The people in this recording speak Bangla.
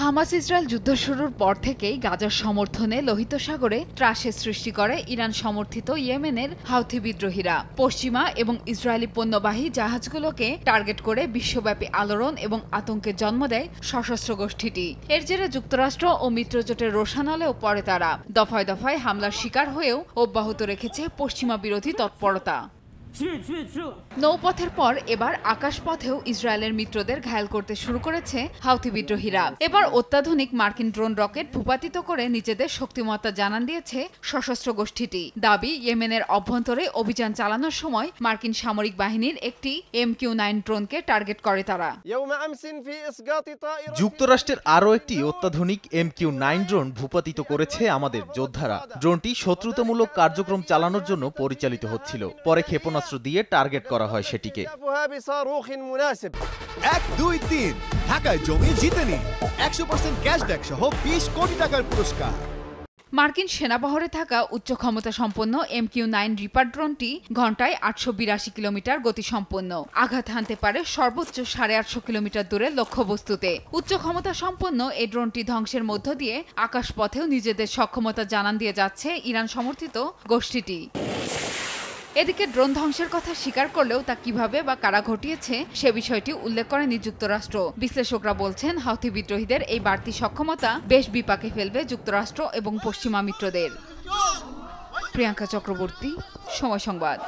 হামাস ইসরায়েল যুদ্ধ শুরুর পর থেকেই গাজার সমর্থনে লোহিত সাগরে ত্রাসের সৃষ্টি করে ইরান সমর্থিত ইয়েমেনের হাউথি বিদ্রোহীরা। পশ্চিমা এবং ইসরায়েলি পণ্যবাহী জাহাজগুলোকে টার্গেট করে বিশ্বব্যাপী আলোড়ন এবং আতঙ্কের জন্ম দেয় সশস্ত্র গোষ্ঠীটি। এর জেরে যুক্তরাষ্ট্র ও মিত্রজোটের রোষানলেও পড়ে তারা। দফায় দফায় হামলার শিকার হয়েও অব্যাহত রেখেছে পশ্চিমা বিরোধী তৎপরতা। নৌপথের পর এবার আকাশপথেও ইসরায়েলের মিত্রদের ঘায়েল করতে শুরু করেছে হাউথি বিদ্রোহীরা। এবার অত্যাধুনিক মার্কিন ড্রোন রকেট ভূপাতিত করে নিজেদের শক্তিমত্তা জানান দিয়েছে সশস্ত্র গোষ্ঠীটি। দাবি, ইয়েমেনের অভ্যন্তরে অভিযান চালানোর সময় মার্কিন সামরিক বাহিনীর একটি MQ-9 ড্রোনকে টার্গেট করে তারা। যুক্তরাষ্ট্রের আরও একটি অত্যাধুনিক MQ-9 ড্রোন ভূপাতিত করেছে আমাদের যোদ্ধারা। ড্রোনটি শত্রুতামূলক কার্যক্রম চালানোর জন্য পরিচালিত হচ্ছিল। পরে ক্ষেপণাস্ত্র দিয়ে টার্গেট করা হয় সেটিকে। 1, 2, 3 ঢাকায় জমি জিতে নিন 100% ক্যাশব্যাক সহ 20 কোটি টাকার পুরস্কার। মার্কিন সেনাবহরে থাকা উচ্চ ক্ষমতা সম্পন্ন MQ-9 রিপার ড্রোনটি ঘন্টায় 882 কিলোমিটার গতিসম্পন্ন। আঘাত হানতে পারে সর্বোচ্চ 850 কিলোমিটার দূরে লক্ষ্যবস্তুতে। উচ্চ ক্ষমতা সম্পন্ন এই ড্রোনটি ধ্বংসের মধ্য দিয়ে আকাশপথেও নিজেদের সক্ষমতা জানান দিয়ে যাচ্ছে ইরান সমর্থিত গোষ্ঠীটি। এদিকে ড্রোন ধ্বংসের কথা স্বীকার করলেও তা কিভাবে বা কারা ঘটিয়েছে সে বিষয়টি উল্লেখ করেনি যুক্তরাষ্ট্র। বিশ্লেষকরা বলছেন, হাউথি বিদ্রোহীদের এই বাড়তি সক্ষমতা বেশ বিপাকে ফেলবে যুক্তরাষ্ট্র এবং পশ্চিমা মিত্রদের। প্রিয়াঙ্কা চক্রবর্তী, সময় সংবাদ।